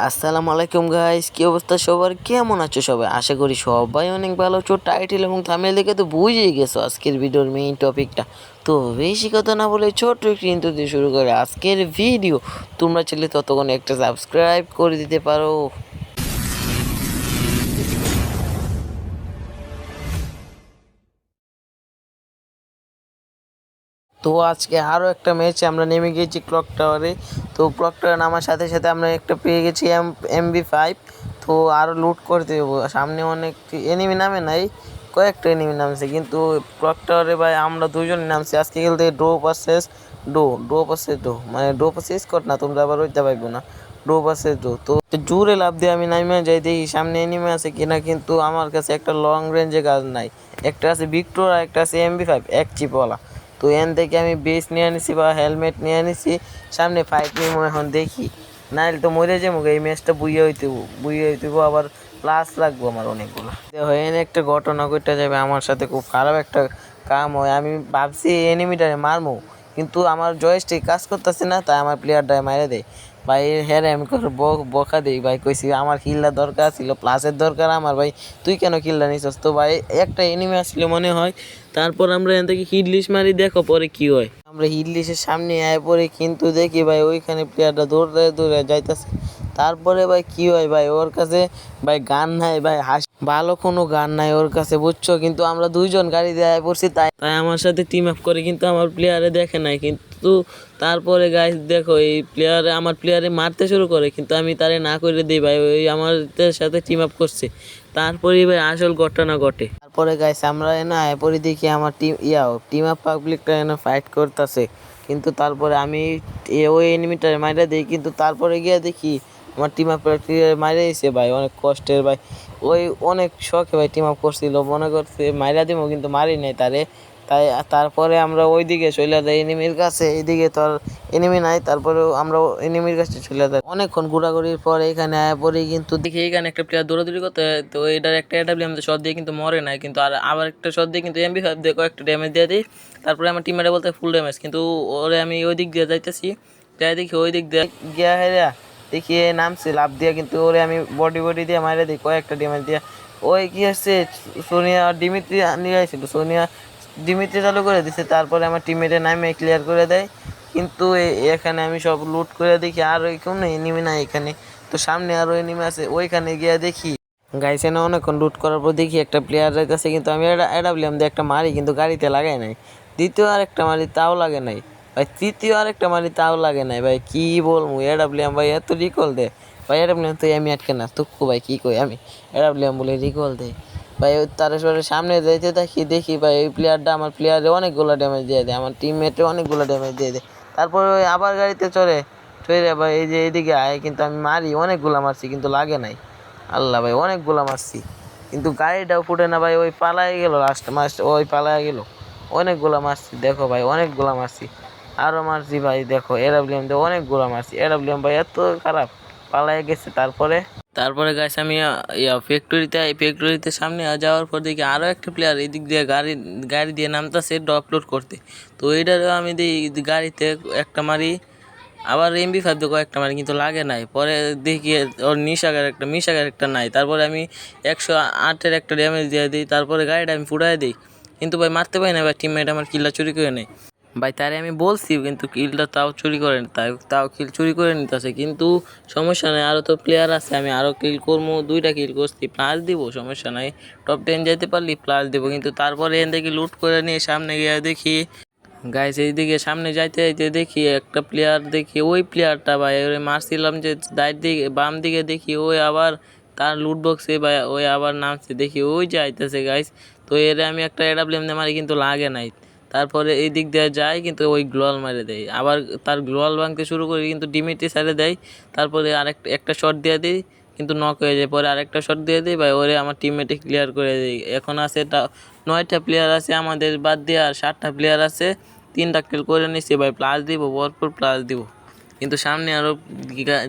আসসালামু আলাইকুম গাইস, কি অবস্থা সবার? কেমন আছো সবাই? আশা করি সবাই অনেক ভালো আছো। টাইটেল এবং থাম্বনেল দেখে তো বুঝেই গেছো আজকের ভিডিওর মেইন টপিকটা। তো বেশি কথা না বলে ছোট্ট একটি ইন্ট্রো দিয়ে শুরু করে আজকের ভিডিও। তোমরা চাইলে ততক্ষণ একটা সাবস্ক্রাইব করে দিতে পারো। তো আজকে আরও একটা ম্যাচে আমরা নেমে গিয়েছি ক্লক টাওয়ারে। তো ক্লক টাওয়ারে নামার সাথে সাথে আমরা একটা পেয়ে গেছি MB5। তো আরও লুট করতে দেবো। সামনে অনেক এনিমি নামে নাই, কয়েকটা এনিমি নামছে, কিন্তু ক্লক টাওয়ারে ভাই আমরা দুজনই নামছি আজকে খেলতে। ডো মানে ডো পার্সেস স্কট না, তোমরা আবার ওইটা পাইবো না। ডো পার্সেস ডো। তো জোরে লাভ দিয়ে আমি নামে যাই, দেখি সামনে এনিমি আছে কিনা, কিন্তু আমার কাছে একটা লং রেঞ্জে গান নাই। একটা আছে ভিক্টোর আর একটা আছে MB5 এক চিপওয়ালা। তো এন থেকে আমি বেস নিয়ে আনিছি বা হেলমেট নিয়ে আনিছি, সামনে ফাইট নিয়ে এখন দেখি, নাইলে তো মরে যাবো। এই ম্যাচটা বুইয়ে হইতেব আবার প্লাস লাগবো আমার অনেকগুলো। হয়ে একটা ঘটনা ঘটে যাবে আমার সাথে, খুব খারাপ একটা কাম হয়। আমি ভাবছি এনিমিটারে মারমো, কিন্তু আমার জয়স্টিক কাজ করতেছে না, তাই আমার প্লেয়ারটায় মারে দেয়। ভাই হ্যাঁ আমি বকা দিই ভাই, কইছি আমার কিল্লার দরকার ছিল, প্লাসের দরকার আমার। ভাই তুই কেন কিল্লা নিছস? তো ভাই একটা এনিমি আসলে মনে হয়। তারপর আমরা এখান থেকে হিট লিস্ট মারি, দেখো পরে কি হয়। আমরা হিট লিস্টের সামনে আয় পরে কিন্তু দেখি ভাই ওইখানে প্লেয়ারটা দৌড়ে দৌড়ে যাইতেছে। তারপরে ভাই কি হয়, ভাই ওর কাছে ভাই গান নাই, ভাই ভালো কোনো গান নাই ওর কাছে, বুঝছো? কিন্তু আমরা দুইজন গাড়ি দিয়ে আয় পড়ছি, তাই তাই আমার সাথে টিম আপ করে, কিন্তু আমার প্লেয়ারে দেখে নাই। কিন্তু তারপরে গাইস দেখো এই আমার প্লেয়ারে মারতে শুরু করে, কিন্তু আমি তারে না করে দিই ভাই, ওই আমাদের সাথে টিম আপ করছে। তারপরে ভাই আসল ঘটনা ঘটে। তারপরে গাইস আমরা না এরপরে দেখি আমার টিম আপ পাবলিকটা ফাইট করতেছে, কিন্তু তারপরে আমি ওই এনিমিটা মাইরা দিই, কিন্তু তারপরে গিয়ে দেখি আমার টিম আপ মাইরা দিয়েছে ভাই, অনেক কষ্টের ভাই। ওই অনেক শখে ভাই টিম আপ করছিল, মনে করছে মাইরা দিব, কিন্তু মারি নাই তারে। তাই তারপরে আমরা ওইদিকে চলে যাই এনিমির কাছে, এইদিকে তো আর এনিমি নাই। তারপরেও আমরা এনিমির কাছে চলে যাই। অনেকক্ষণ ঘোরাঘুরির পরে এখানে আয়া পরে কিন্তু দেখি এখানে একটা প্লেয়ার দৌড়াদৌড়ি করতে, তো এটার একটা AWM শট দিয়ে কিন্তু মরে নাই, কিন্তু আর আবার একটা শট দিয়ে কিন্তু MB5 দিয়ে কয়েকটা ড্যামেজ দিয়ে দিই। তারপরে আমার টিমমেটে বলতে ফুল ড্যামেজ, কিন্তু ওরে আমি ওই দিক দিয়ে যাইতেছি, যাই দেখি ওই দিক দিয়ে গিয়া হেরা দেখি নামছে লাভ দিয়া, কিন্তু ওরে আমি বডি দিয়ে মারে দিই কয়েকটা ড্যামেজ দিয়ে। ওই কি হচ্ছে, সোনিয়া আর ডিমিত্রি নিয়ে আসছিল, সোনিয়া ডিমিট্রি চালু করে দিছে। তারপরে আমার টিমমেটে নামে ক্লিয়ার করে দেয়, কিন্তু এখানে আমি সব লুট করে দেখি আর ওই কোনো এনিমি নাই এখানে। তো সামনে আরও এনিমি আছে, ওইখানে গিয়ে দেখি গাইছে না, অনেকক্ষণ লুট করার পর দেখি একটা প্লেয়ার যাইতেছে, কিন্তু আমি AWM দিয়ে একটা মারি, কিন্তু গাড়িতে লাগাই নাই। দ্বিতীয় আরেকটা মারি, তাও লাগে নাই ভাই। তৃতীয় আরেকটা মারি, তাও লাগে নাই ভাই। কি বলবো, AWM ভাই এত রিকল দে ভাই। AWM তো আমি আটকে না তুক্কু ভাই, কি কই আমি, AWM বলে রিকল দেয় ভাই। তারপরে সামনে যাইতে দেখি ভাই ওই প্লেয়ারটা আমার প্লেয়ারে অনেকগুলো ড্যামেজ দিয়ে দেয়, আমার টিমমেটে অনেকগুলো ড্যামেজ দিয়ে দেয়। তারপরে ওই আবার গাড়িতে চড়ে ভাই এই যে এইদিকে আয়, কিন্তু আমি মারি অনেকগুলো মারছি, কিন্তু লাগে নাই। আল্লাহ ভাই অনেকগুলো মারছি, কিন্তু গাড়িটাও ফুটে না ভাই। ওই পালাই গেল, লাস্ট ওই পালাই গেল। অনেকগুলো মারছি দেখো ভাই, অনেকগুলো মারছি, আরও মারছি ভাই। দেখো AWM দিয়ে অনেকগুলো মারছি, AWM ভাই এত খারাপ, পালাই গেছে। তারপরে গাছ আমি ফ্যাক্টরিতে সামনে যাওয়ার পর দেখি আরও একটা প্লেয়ার এদিক দিয়ে গাড়ি দিয়ে নামতেছে ড্রপ লোড করতে। তো এইটারও আমি গাড়িতে একটা মারি, আবার MB5 দিয়ে কয়েকটা মারি, কিন্তু লাগে নাই। পরে দেখি ওর মিশাগার একটা নাই। তারপরে আমি 108-এর একটা ড্যামেজ দিয়ে দিই, তারপরে গাড়িটা আমি ফুটাই দিই, কিন্তু ভাই মারতে পারি না ভাই। টিমমেট আমার কিলটা চুরি করে নেয় ভাই, তারে আমি বলছি, কিন্তু কিলটা তাও চুরি করে, তাও কিল চুরি করে নিতেছে। কিন্তু সমস্যা নেই, আরও তো প্লেয়ার আছে, আমি আরও কিল করবো। 2টা কিল করছি, প্লাস দিব, সমস্যা নাই। টপ 10 যেতে পারলি প্লাস দিব। কিন্তু তারপরে এখান থেকে লুট করে নিয়ে সামনে গিয়ে দেখি গাইস, এইদিকে সামনে যাইতে যাইতে দেখি একটা প্লেয়ার, দেখি ওই প্লেয়ারটা ভাই ওরে মারছিলাম যে বাম দিকে, দেখি ওই আবার তার লুট বক্সে ভাই ওই আবার নামছে, দেখি ওই যে আইতেছে গাইস। তো এর আমি একটা AWM দিয়ে মারি, কিন্তু লাগে নাই। তারপরে এই দিক দিয়ে যায়, কিন্তু ওই গ্লোয়াল মারে দেয়, আবার তার গ্লোয়াল ভাঙতে শুরু করি, কিন্তু ডিমিটি সাইডে দেয়। তারপরে একটা শট দিয়ে দিই, কিন্তু নক হয়ে যায়। পরে আরেকটা শট দিয়ে দিই ভাই, ওরে আমার টিমমেটে ক্লিয়ার করে দিই। এখন আছে 9টা প্লেয়ার আছে আমাদের বাদ দিয়ে, আর 7টা প্লেয়ার আছে। 3টা কিল করে নিচ্ছি ভাই, প্লাস দিব, ভরপুর প্লাস দিব। কিন্তু সামনে আরও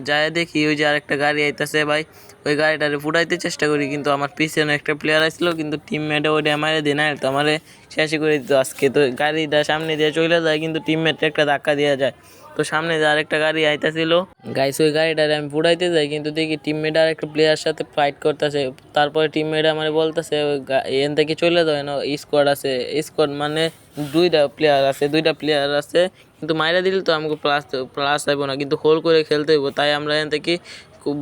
যায় দেখি ওই যে আরেকটা গাড়ি আইতেছে ভাই, ওই গাড়িটারে ফুটাইতে চেষ্টা করি, কিন্তু আমার পিছনে একটা প্লেয়ার আসলো, কিন্তু টিমমেটে ওইটা মারে দিই না, তো আমারে শেষই করে দিত আজকে। তো গাড়িটা সামনে দিয়ে চলে যায়, কিন্তু টিমমেটে একটা ধাক্কা দেওয়া যায়। তো সামনে যে আরেকটা গাড়ি আইতাছিল গাইস, ওই গাড়িটারে আমি পুড়াইতে যাই কিন্তু দেখি টিমমেট আর একটা প্লেয়ার সাথে ফাইট করতেছে। তারপরে টিমমেট আমার বলতেছে এখান থেকে চলে যাও, না স্কোয়াড আছে, স্কোয়াড মানে দুইটা প্লেয়ার আছে কিন্তু মাইরা দিলে তো আমাকে প্লাস প্লাস আইব না, কিন্তু হোল করে খেলতে হইব। তাই আমরা এখান থেকে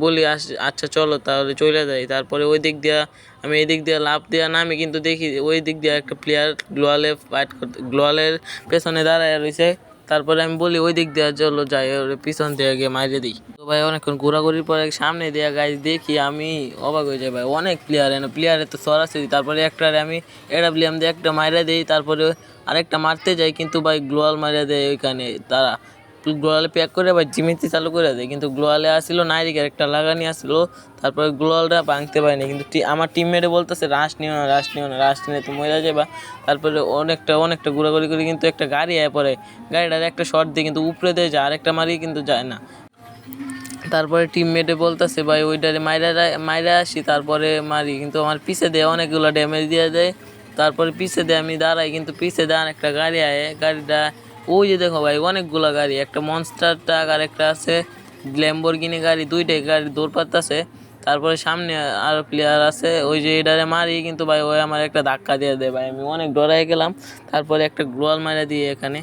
বলি আচ্ছা চলো তাহলে চলে যাই। তারপরে ওই দিক দিয়া আমি এই দিক দিয়ে লাফ দেওয়া নামি, কিন্তু দেখি ওই দিক দিয়ে একটা প্লেয়ার গ্লোয়ালে ফাইট করতে, গ্লোয়ালের পেছনে দাঁড়ায় রয়েছে। তারপরে আমি বলি ওই দিক দিয়ে চলো যাই, ওর পিছন দিয়ে গিয়ে মাইরে দিই। তো ভাই অনেকক্ষণ ঘোরাঘুরির পরে সামনে দিয়ে গাইজ দেখি, আমি অবাক হয়ে যাই ভাই, অনেক প্লেয়ারে তো সরাসরি। তারপরে একটারে আমি এডাব্লিউএম দিয়ে একটা মাইরে দিই, তারপরে আরেকটা মারতে যাই কিন্তু ভাই গ্লোয়াল মাইরে দেয় ওইখানে। তারা গ্লোয়ালে প্যাক করে ভাই জিমিতি চালু করে দেয়, কিন্তু গ্লোয়ালে আসলো নাইরিকের একটা লাগানি আসলো। তারপরে গ্লোয়ালটা ভাঙতে পারিনি, কিন্তু আমার টিমমেটে বলতেছে রাশ নিও না, রাশ নিও না, রাশ নিলে তো মরে যাবা। তারপরে অনেকটা ঘোরাঘুরি করে কিন্তু একটা গাড়ি আয় পরে, গাড়িটার একটা শর্ট দিয়ে কিন্তু উপরে দিয়ে যায়, আরেকটা মারি কিন্তু যায় না। তারপরে টিমমেটে বলতেছে ভাই ওইটারে মাইরা আসি, তারপরে মারি, কিন্তু আমার পিছে দিয়ে অনেকগুলো ড্যামেজ দিয়ে দেয়। তারপরে পিছে দিয়ে আমি দাঁড়াই, কিন্তু পিছে দিয়ে আরেকটা গাড়ি আয়, গাড়িটা ওই যে দেখো ভাই অনেকগুলো গাড়ি, একটা মনস্টার ট্রাক আর একটা আছে ল্যাম্বরগিনি গাড়ি, দুইটাই গাড়ি দৌড় পাতাছে। তারপরে সামনে আর প্লেয়ার আছে, ওই যে এটারে মারি কিন্তু ভাই ওই আমার একটা ধাক্কা দিয়ে দেয় ভাই, আমি অনেক ডরাই গেলাম। তারপরে একটা গ্লোয়াল মারা দিয়ে এখানে,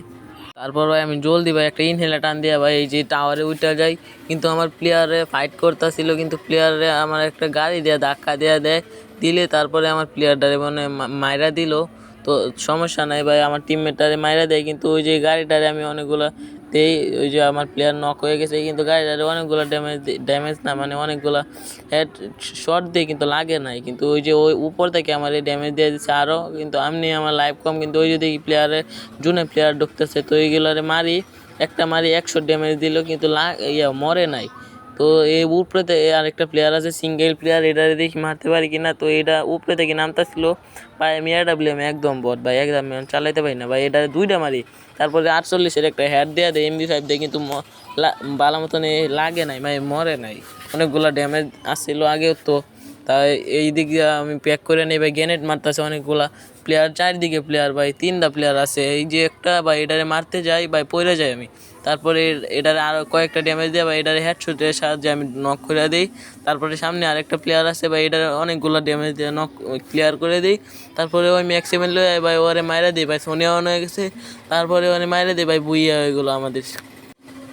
তারপর ভাই আমি জলদি ভাই একটা ইনহেলার টান দিয়ে ভাই এই যে টাওয়ারে উঠে যাই, কিন্তু আমার প্লেয়ারে ফাইট করতেছিল, কিন্তু প্লেয়ারে আমার একটা গাড়ি দিয়ে ধাক্কা দেয় দিলে, তারপরে আমার প্লেয়ারটারে মানে মাইরা দিল। তো সমস্যা নাই ভাই, আমার টিমমেটটারে মাইরা দেয়, কিন্তু ওই যে গাড়িটারে আমি অনেকগুলো দেই, ওই যে আমার প্লেয়ার নক হয়ে গেছে, কিন্তু গাড়িটারে অনেকগুলো ড্যামেজ না মানে অনেকগুলো হেড শট দিয়ে কিন্তু লাগে নাই, কিন্তু ওই যে ওই উপর থেকে আমার এই ড্যামেজ দিয়ে দিচ্ছে আরও। কিন্তু আমি আমার লাইফ কম, কিন্তু ওই যদি জুনে প্লেয়ার ঢুকতেছে তো এইগুলারে মারি, একটা মারি 100 ড্যামেজ দিল, কিন্তু মরে নাই। তো এই উপরেতে আরেকটা প্লেয়ার আছে সিঙ্গেল প্লেয়ার, এটারে দেখি মারতে পারি কিনা। তো এটা উপরে থেকে নামতেছিল ভাই, আমি এডাব্লিউএম একদম বট ভাই, একদম চালাইতে পারি না ভাই, এটা দুইটা মারি। তারপরে 48-এর একটা হেড দেওয়া দেয় MB5 দিয়ে, কিন্তু বালা মতন লাগে নাই ভাই, মরে নাই, অনেকগুলো ড্যামেজ আসছিল আগেও। তো তাই এই দিক দিয়ে আমি প্যাক করে নিই ভাই, গ্রেনেড মারতেছে অনেকগুলা প্লেয়ার, চারদিকে প্লেয়ার ভাই, 3টা প্লেয়ার আছে। এই যে একটা ভাই এটারে মারতে যাই ভাই, পড়ে যাই আমি, তারপরে এটারে আরও কয়েকটা ড্যামেজ দিয়ে ভাই এটারে হেডশটের সাহায্যে আমি নক করে দিই। তারপরে সামনে আরেকটা প্লেয়ার আছে ভাই, এটারে অনেকগুলো ড্যামেজ দিয়ে নক ক্লিয়ার করে দিই। তারপরে ওই ম্যাক্সিমেন লয়ে ভাই ওরে মাইরা দিই ভাই, সোনিয়া অন হয়ে গেছে। তারপরে ওরে মাইরা দিই ভাই, বুইয়া হয়ে গেলো আমাদের।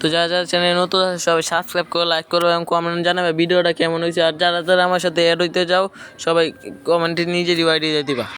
তো যারা চ্যানেল নতুন আছে সবাই সাবস্ক্রাইব করে লাইক করো এবং কমেন্ট জানাবে ভিডিওটা কেমন হয়েছে। আর যারা আমার সাথে অ্যাড হইতে যাও সবাই কমেন্টে নিজেরই আইডি দিয়ে দিবা।